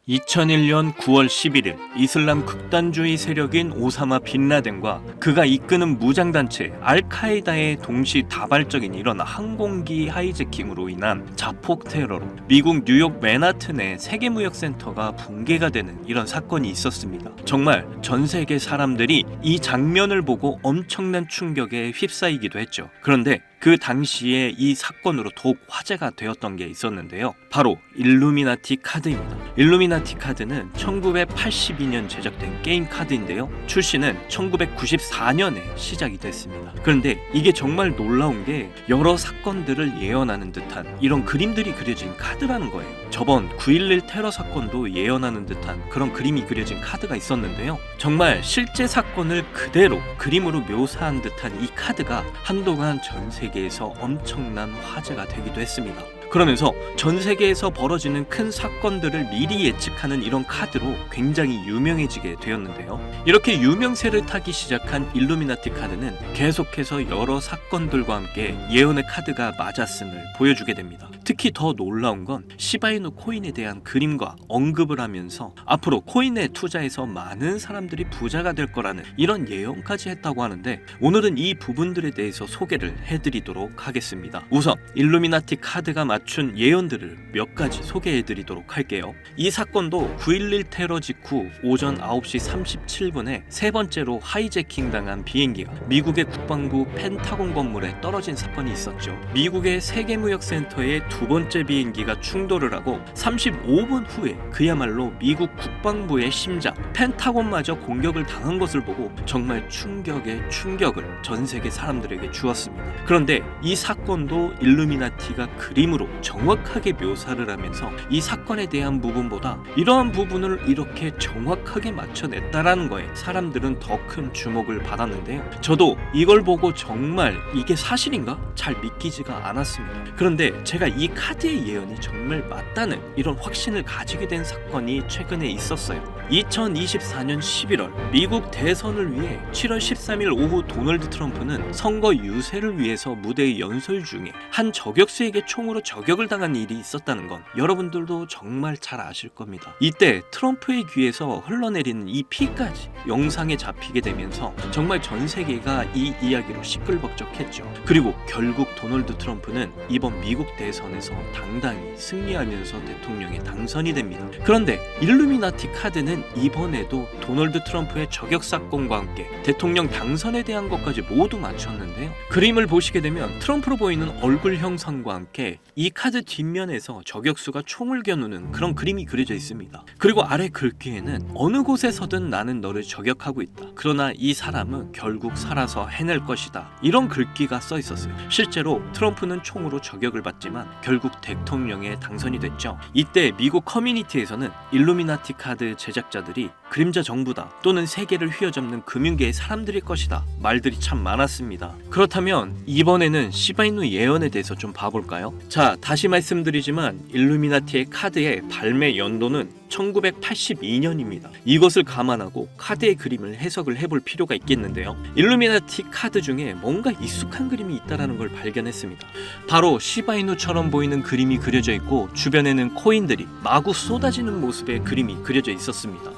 2001년 9월 11일 이슬람 극단주의 세력인 오사마 빈라덴과 그가 이끄는 무장단체 알카에다의 동시 다발적인 이런 항공기 하이제킹으로 인한 자폭 테러로 미국 뉴욕 맨하튼의 세계무역센터가 붕괴가 되는 이런 사건이 있었습니다. 정말 전 세계 사람들이 이 장면을 보고 엄청난 충격에 휩싸이기도 했죠. 그런데 그 당시에 이 사건으로 더욱 화제가 되었던 게 있었는데요. 바로 일루미나티 카드입니다. 일루미나티 카드는 1982년 제작된 게임 카드인데요. 출시는 1994년에 시작이 됐습니다. 그런데 이게 정말 놀라운 게 여러 사건들을 예언하는 듯한 이런 그림들이 그려진 카드라는 거예요. 저번 9.11 테러 사건도 예언하는 듯한 그런 그림이 그려진 카드가 있었는데요. 정말 실제 사건을 그대로 그림으로 묘사한 듯한 이 카드가 한동안 전 세계에서 엄청난 화제가 되기도 했습니다. 그러면서 전 세계에서 벌어지는 큰 사건들을 미리 예측하는 이런 카드로 굉장히 유명해지게 되었는데요. 이렇게 유명세를 타기 시작한 일루미나티 카드는 계속해서 여러 사건들과 함께 예언의 카드가 맞았음을 보여주게 됩니다. 특히 더 놀라운 건 시바이누 코인에 대한 그림과 언급을 하면서 앞으로 코인에 투자해서 많은 사람들이 부자가 될 거라는 이런 예언까지 했다고 하는데, 오늘은 이 부분들에 대해서 소개를 해드리도록 하겠습니다. 우선 일루미나티 카드가 맞춘 예언들을 몇 가지 소개해드리도록 할게요. 이 사건도 9.11 테러 직후 오전 9시 37분에 세 번째로 하이제킹 당한 비행기가 미국의 국방부 펜타곤 건물에 떨어진 사건이 있었죠. 미국의 세계무역센터에 두 번째 비행기가 충돌을 하고 35분 후에 그야말로 미국 국방부의 심장 펜타곤마저 공격을 당한 것을 보고 정말 충격에 충격을 전 세계 사람들에게 주었습니다. 그런데 이 사건도 일루미나티가 그림으로 정확하게 묘사를 하면서 이 사건에 대한 부분보다 이러한 부분을 이렇게 정확하게 맞춰냈다라는 거에 사람들은 더 큰 주목을 받았는데요. 저도 이걸 보고 정말 이게 사실인가? 잘 믿기지가 않았습니다. 그런데 제가 이 카드의 예언이 정말 맞다는 이런 확신을 가지게 된 사건이 최근에 있었어요. 2024년 11월 미국 대선을 위해 7월 13일 오후 도널드 트럼프는 선거 유세를 위해서 무대의 연설 중에 한 저격수에게 총으로 저격을 당한 일이 있었다는 건 여러분들도 정말 잘 아실 겁니다. 이때 트럼프의 귀에서 흘러내리는 이 피까지 영상에 잡히게 되면서 정말 전 세계가 이 이야기로 시끌벅적했죠. 그리고 결국 도널드 트럼프는 이번 미국 대선에서 당당히 승리하면서 대통령에 당선이 됩니다. 그런데 일루미나티 카드는 이번에도 도널드 트럼프의 저격 사건과 함께 대통령 당선에 대한 것까지 모두 맞췄는데요. 그림을 보시게 되면 트럼프로 보이는 얼굴 형상과 함께 이 카드 뒷면에서 저격수가 총을 겨누는 그런 그림이 그려져 있습니다. 그리고 아래 글귀에는 어느 곳에서든 나는 너를 저격하고 있다. 그러나 이 사람은 결국 살아서 해낼 것이다. 이런 글귀가 써 있었어요. 실제로 트럼프는 총으로 저격을 받지만 결국 대통령에 당선이 됐죠. 이때 미국 커뮤니티에서는 일루미나티 카드 제작자들이 그림자 정부다 또는 세계를 휘어잡는 금융계의 사람들일 것이다 말들이 참 많았습니다. 그렇다면 이번에는 시바이누 예언에 대해서 좀 봐볼까요? 자, 다시 말씀드리지만 일루미나티의 카드의 발매 연도는 1982년입니다. 이것을 감안하고 카드의 그림을 해석을 해볼 필요가 있겠는데요. 일루미나티 카드 중에 뭔가 익숙한 그림이 있다는 걸 발견했습니다. 바로 시바이누처럼 보이는 그림이 그려져 있고 주변에는 코인들이 마구 쏟아지는 모습의 그림이 그려져 있었습니다.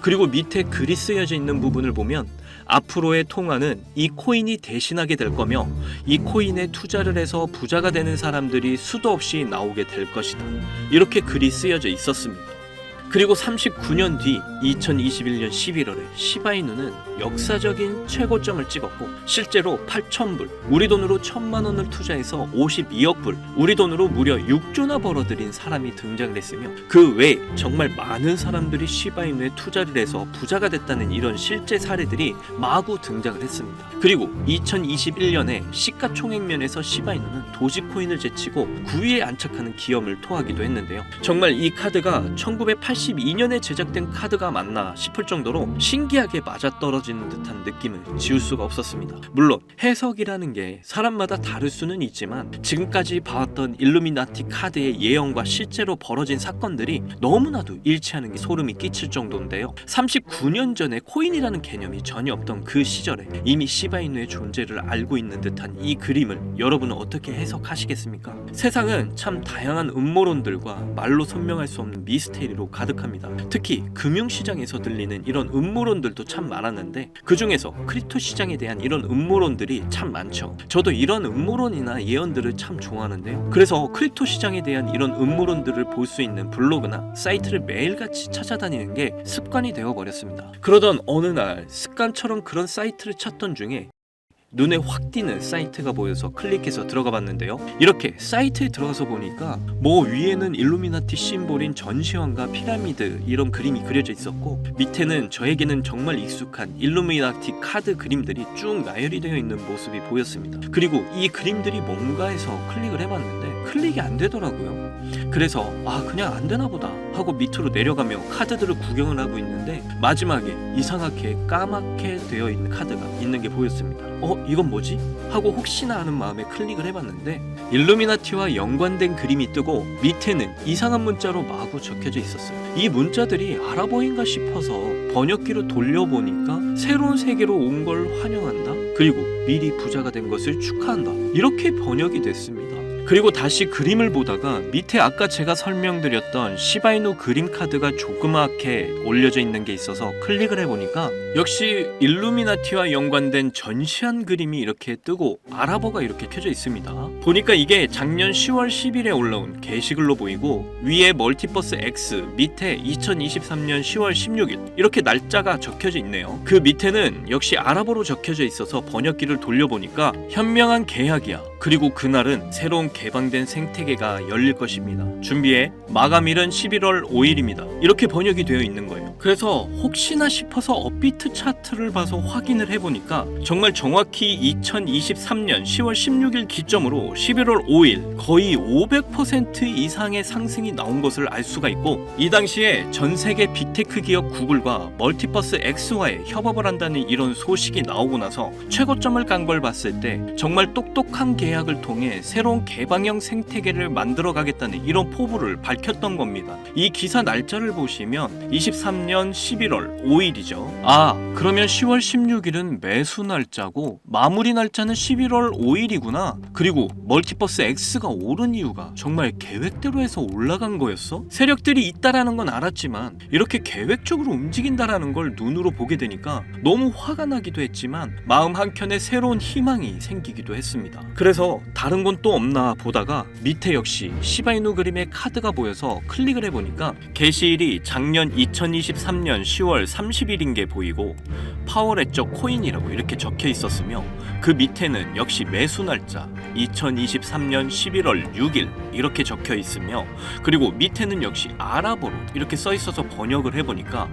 그리고 밑에 글이 쓰여져 있는 부분을 보면 앞으로의 통화는 이 코인이 대신하게 될 거며 이 코인에 투자를 해서 부자가 되는 사람들이 수도 없이 나오게 될 것이다. 이렇게 글이 쓰여져 있었습니다. 그리고 39년 뒤 2021년 11월에 시바이누는 역사적인 최고점을 찍었고 실제로 8,000불, 우리 돈으로 1,000만 원을 투자해서 52억 불, 우리 돈으로 무려 6조나 벌어들인 사람이 등장을 했으며 그 외에 정말 많은 사람들이 시바이누에 투자를 해서 부자가 됐다는 이런 실제 사례들이 마구 등장을 했습니다. 그리고 2021년에 시가총액면에서 시바이누는 도지코인을 제치고 9위에 안착하는 기염을 토하기도 했는데요. 정말 이 카드가 1982년에 제작된 카드가 맞나 싶을 정도로 신기하게 맞아떨어지는 듯한 느낌을 지울 수가 없었습니다. 물론 해석이라는 게 사람마다 다를 수는 있지만 지금까지 봐왔던 일루미나티 카드의 예언과 실제로 벌어진 사건들이 너무나도 일치하는 게 소름이 끼칠 정도인데요. 39년 전에 코인이라는 개념이 전혀 없던 그 시절에 이미 시바이누의 존재를 알고 있는 듯한 이 그림을 여러분은 어떻게 해석하시겠습니까? 세상은 참 다양한 음모론들과 말로 설명할 수 없는 미스테리로 가득 가득합니다. 특히 금융시장에서 들리는 이런 음모론들도 참 많았는데 그 중에서 크립토 시장에 대한 이런 음모론들이 참 많죠. 저도 이런 음모론이나 예언들을 참 좋아하는데요. 그래서 크립토 시장에 대한 이런 음모론들을 볼 수 있는 블로그나 사이트를 매일같이 찾아다니는 게 습관이 되어버렸습니다. 그러던 어느 날 습관처럼 그런 사이트를 찾던 중에 눈에 확 띄는 사이트가 보여서 클릭해서 들어가 봤는데요. 이렇게 사이트에 들어가서 보니까 뭐 위에는 일루미나티 심볼인 전시관과 피라미드 이런 그림이 그려져 있었고 밑에는 저에게는 정말 익숙한 일루미나티 카드 그림들이 쭉 나열이 되어 있는 모습이 보였습니다. 그리고 이 그림들이 뭔가 해서 클릭을 해봤는데 클릭이 안 되더라고요. 그래서 그냥 안 되나 보다 하고 밑으로 내려가며 카드들을 구경을 하고 있는데 마지막에 이상하게 까맣게 되어 있는 카드가 있는 게 보였습니다. 이건 뭐지? 하고 혹시나 하는 마음에 클릭을 해봤는데 일루미나티와 연관된 그림이 뜨고 밑에는 이상한 문자로 마구 적혀져 있었어요. 이 문자들이 아랍어인가 싶어서 번역기로 돌려보니까 새로운 세계로 온 걸 환영한다. 그리고 미리 부자가 된 것을 축하한다. 이렇게 번역이 됐습니다. 그리고 다시 그림을 보다가 밑에 아까 제가 설명드렸던 시바이누 그림 카드가 조그맣게 올려져 있는 게 있어서 클릭을 해보니까 역시 일루미나티와 연관된 전시한 그림이 이렇게 뜨고 아랍어가 이렇게 켜져 있습니다. 보니까 이게 작년 10월 10일에 올라온 게시글로 보이고 위에 멀티버스 X, 밑에 2023년 10월 16일 이렇게 날짜가 적혀져 있네요. 그 밑에는 역시 아랍어로 적혀져 있어서 번역기를 돌려보니까 현명한 계약이야. 그리고 그날은 새로운 개방된 생태계가 열릴 것입니다. 준비해. 마감일은 11월 5일입니다. 이렇게 번역이 되어 있는 거예요. 그래서 혹시나 싶어서 업비트 차트를 봐서 확인을 해보니까 정말 정확히 2023년 10월 16일 기점으로 11월 5일 거의 500% 이상의 상승이 나온 것을 알 수가 있고 이 당시에 전 세계 빅테크 기업 구글과 멀티버스 X와의 협업을 한다는 이런 소식이 나오고 나서 최고점을 간 걸 봤을 때 정말 똑똑한 계약을 통해 새로운 개방형 생태계를 만들어 가겠다는 이런 포부를 밝혔던 겁니다. 이 기사 날짜를 보시면 23년 11월 5일이죠. 그러면 10월 16일은 매수 날짜고 마무리 날짜는 11월 5일이구나. 그리고 멀티버스 X가 오른 이유가 정말 계획대로 해서 올라간 거였어? 세력들이 있다라는 건 알았지만 이렇게 계획적으로 움직인다라는 걸 눈으로 보게 되니까 너무 화가 나기도 했지만 마음 한켠에 새로운 희망이 생기기도 했습니다. 그래서 다른 건 또 없나 보다가 밑에 역시 시바이누 그림의 카드가 보여서 클릭을 해보니까 게시일이 작년 2023년 10월 30일인 게 보이고 파워레저 코인이라고 이렇게 적혀 있었으며 그 밑에는 역시 매수 날짜 2023년 11월 6일 이렇게 적혀 있으며 그리고 밑에는 역시 아랍어로 이렇게 써 있어서 번역을 해보니까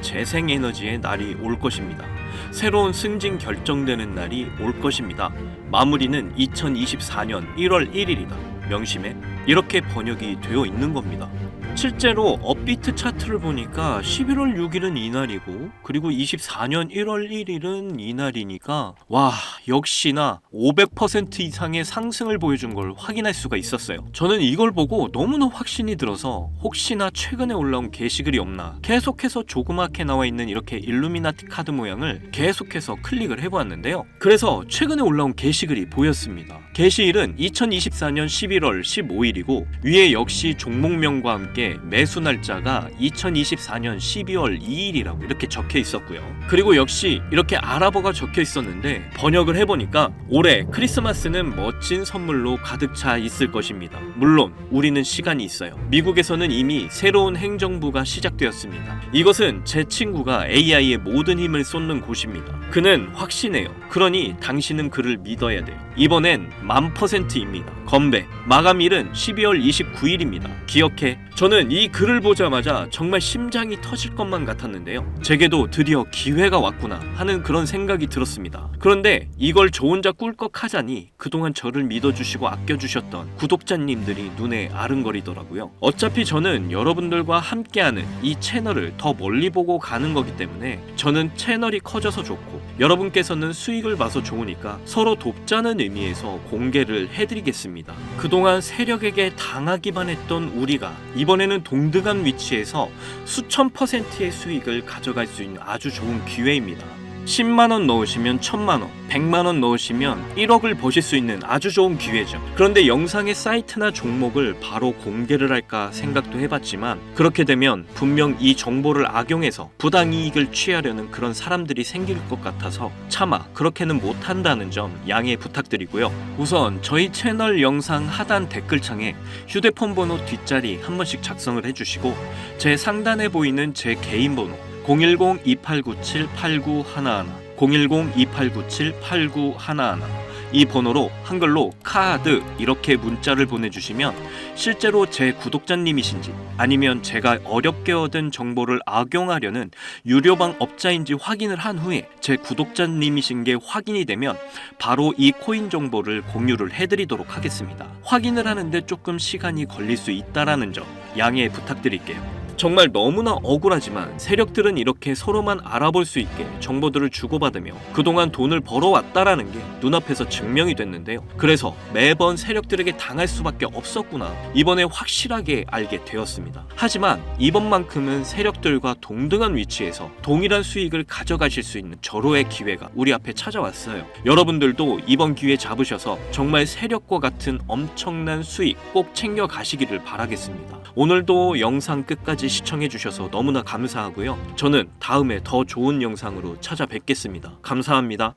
신재생에너지의 날이 올 것입니다. 새로운 승진 결정되는 날이 올 것입니다. 마무리는 2024년 1월 1일이다. 명심해. 이렇게 번역이 되어 있는 겁니다. 실제로 업비트 차트를 보니까 11월 6일은 이날이고 그리고 24년 1월 1일은 이날이니까 와 역시나 500% 이상의 상승을 보여준 걸 확인할 수가 있었어요. 저는 이걸 보고 너무나 확신이 들어서 혹시나 최근에 올라온 게시글이 없나 계속해서 조그맣게 나와 있는 이렇게 일루미나티 카드 모양을 계속해서 클릭을 해보았는데요. 그래서 최근에 올라온 게시글이 보였습니다. 게시일은 2024년 11월 15일이고 위에 역시 종목명과 함께 매수 날짜가 2024년 12월 2일이라고 이렇게 적혀 있었고요. 그리고 역시 이렇게 아랍어가 적혀 있었는데 번역을 해보니까 올해 크리스마스는 멋진 선물로 가득 차 있을 것입니다. 물론 우리는 시간이 있어요. 미국에서는 이미 새로운 행정부가 시작되었습니다. 이것은 제 친구가 AI에 모든 힘을 쏟는 곳입니다. 그는 확신해요. 그러니 당신은 그를 믿어야 돼요. 이번엔 1000%입니다. 건배. 마감일은 12월 29일입니다. 기억해. 저는 이 글을 보자마자 정말 심장이 터질 것만 같았는데요. 제게도 드디어 기회가 왔구나 하는 그런 생각이 들었습니다. 그런데 이걸 저 혼자 꿀꺽하자니 그동안 저를 믿어주시고 아껴주셨던 구독자님들이 눈에 아른거리더라고요. 어차피 저는 여러분들과 함께하는 이 채널을 더 멀리 보고 가는 거기 때문에 저는 채널이 커져서 좋고 여러분께서는 수익을 봐서 좋으니까 서로 돕자는 의미에서 공개를 해드리겠습니다. 그동안 세력에게 당하기만 했던 우리가 이번에는 동등한 위치에서 수천 %의 수익을 가져갈 수 있는 아주 좋은 기회입니다. 10만원 넣으시면 1000만원, 100만원 넣으시면 1억을 버실 수 있는 아주 좋은 기회죠. 그런데 영상의 사이트나 종목을 바로 공개를 할까 생각도 해봤지만 그렇게 되면 분명 이 정보를 악용해서 부당이익을 취하려는 그런 사람들이 생길 것 같아서 차마 그렇게는 못한다는 점 양해 부탁드리고요. 우선 저희 채널 영상 하단 댓글창에 휴대폰 번호 뒷자리 한 번씩 작성을 해주시고 제 상단에 보이는 제 개인 번호 010-2897-8911 010-2897-8911 이 번호로 한글로 카드 이렇게 문자를 보내주시면 실제로 제 구독자님이신지 아니면 제가 어렵게 얻은 정보를 악용하려는 유료방 업자인지 확인을 한 후에 제 구독자님이신 게 확인이 되면 바로 이 코인 정보를 공유를 해드리도록 하겠습니다. 확인을 하는데 조금 시간이 걸릴 수 있다라는 점 양해 부탁드릴게요. 정말 너무나 억울하지만 세력들은 이렇게 서로만 알아볼 수 있게 정보들을 주고받으며 그동안 돈을 벌어왔다라는 게 눈앞에서 증명이 됐는데요. 그래서 매번 세력들에게 당할 수밖에 없었구나 이번에 확실하게 알게 되었습니다. 하지만 이번만큼은 세력들과 동등한 위치에서 동일한 수익을 가져가실 수 있는 절호의 기회가 우리 앞에 찾아왔어요. 여러분들도 이번 기회 잡으셔서 정말 세력과 같은 엄청난 수익 꼭 챙겨가시기를 바라겠습니다. 오늘도 영상 끝까지 시청해주셔서 너무나 감사하고요. 저는 다음에 더 좋은 영상으로 찾아뵙겠습니다. 감사합니다.